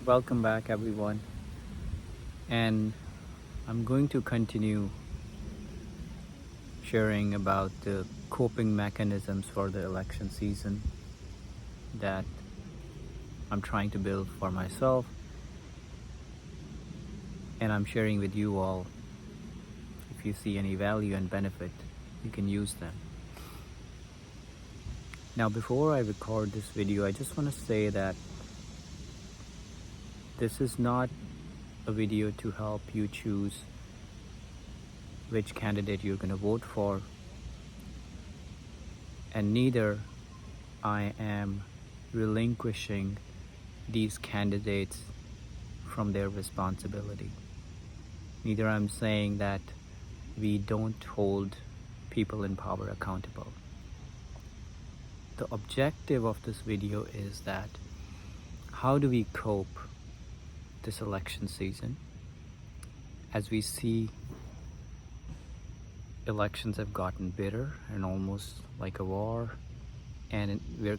Welcome back, everyone. And I'm going to continue sharing about the coping mechanisms for the election season that I'm trying to build for myself, and I'm sharing with you all. If you see any value and benefit, you can use them. Now, before I record this video, I just want to say that this is not a video to help you choose which candidate you're going to vote for, and neither I am relinquishing these candidates from their responsibility. Neither I'm saying that we don't hold people in power accountable. The objective of this video is that how do we cope this election season as we see elections have gotten bitter and almost like a war, and we're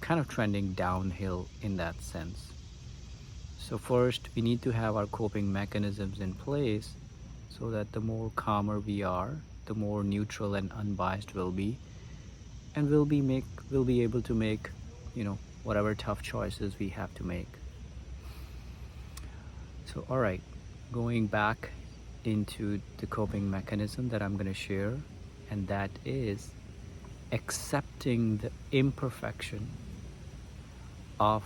kind of trending downhill in that sense. So first, we need to have our coping mechanisms in place so that the more calmer we are, the more neutral and unbiased we'll be, and we'll be able to make, whatever tough choices we have to make. So, all right, going back into the coping mechanism that I'm going to share, and that is accepting the imperfection of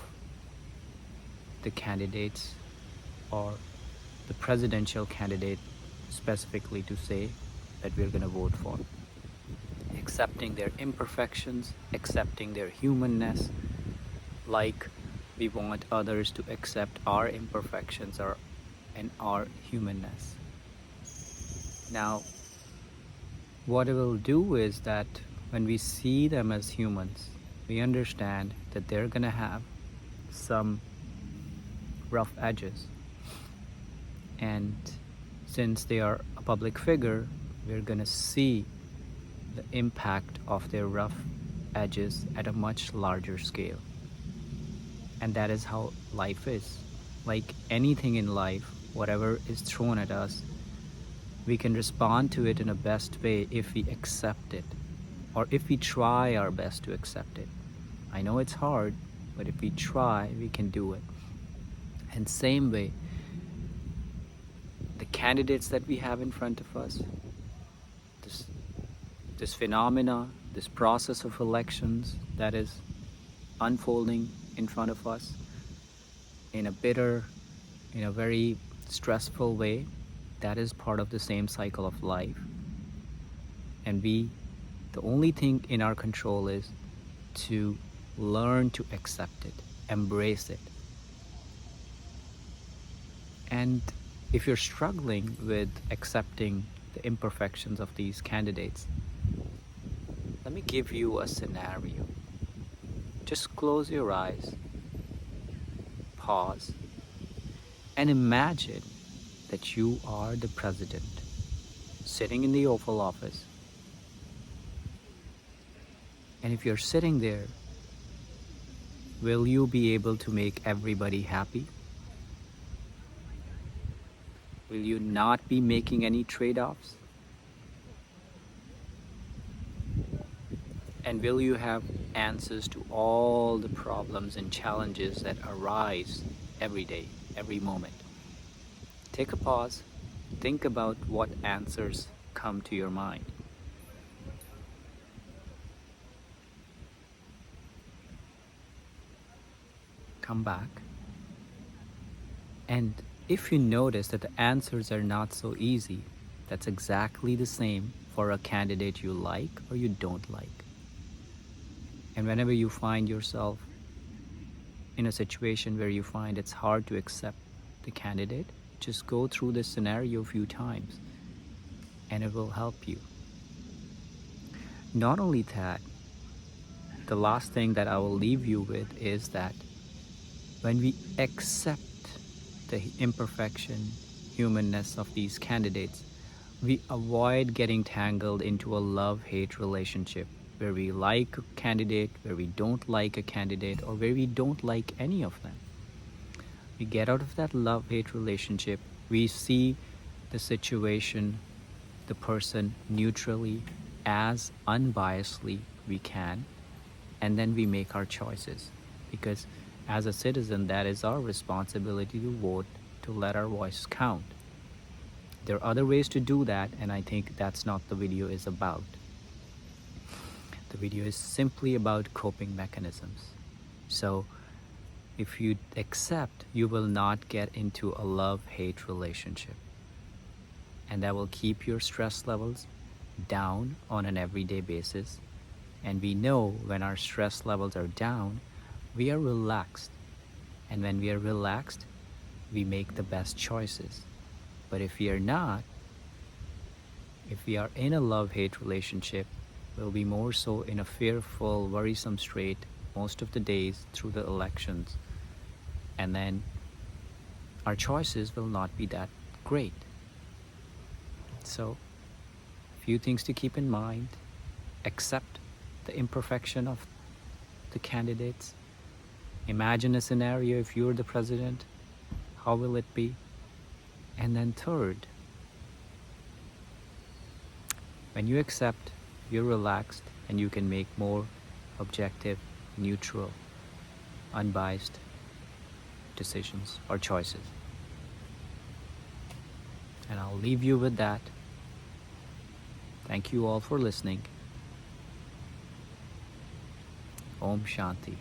the candidates, or the presidential candidate specifically, to say that we're going to vote for. Accepting their imperfections, accepting their humanness, like we want others to accept our imperfections and our humanness. Now, what it will do is that when we see them as humans, we understand that they're going to have some rough edges. And since they are a public figure, we're going to see the impact of their rough edges at a much larger scale. And that is how life is. Like anything in life, whatever is thrown at us, we can respond to it in a best way if we accept it, or if we try our best to accept it. I know it's hard, but if we try, we can do it. And same way, the candidates that we have in front of us, this phenomena, this process of elections that is unfolding in front of us in a bitter, in a very stressful way, that is part of the same cycle of life. And the only thing in our control is to learn to accept it, embrace it. And if you're struggling with accepting the imperfections of these candidates, let me give you a scenario. Just close your eyes, pause, and imagine that you are the president sitting in the Oval Office. And if you're sitting there, will you be able to make everybody happy? Will you not be making any trade-offs? And will you have answers to all the problems and challenges that arise every day, every moment? Take a pause. Think about what answers come to your mind. Come back. And if you notice that the answers are not so easy, that's exactly the same for a candidate you like or you don't like. And whenever you find yourself in a situation where you find it's hard to accept the candidate, just go through this scenario a few times and it will help you. Not only that, the last thing that I will leave you with is that when we accept the imperfection, humanness of these candidates, we avoid getting tangled into a love-hate relationship where we like a candidate, where we don't like a candidate, or where we don't like any of them. We get out of that love-hate relationship. We see the situation, the person neutrally, as unbiasedly we can, and then we make our choices. Because as a citizen, that is our responsibility to vote, to let our voice count. There are other ways to do that, and I think that's not the video is about. The video is simply about coping mechanisms. So if you accept, you will not get into a love-hate relationship. And that will keep your stress levels down on an everyday basis. And we know when our stress levels are down, we are relaxed. And when we are relaxed, we make the best choices. But if we are not, if we are in a love-hate relationship, we'll be more so in a fearful, worrisome state most of the days through the elections. And then our choices will not be that great. So, a few things to keep in mind. Accept the imperfection of the candidates. Imagine a scenario if you're the president, how will it be? And then third, when you accept, you're relaxed and you can make more objective, neutral, unbiased decisions or choices. And I'll leave you with that. Thank you all for listening. Om Shanti.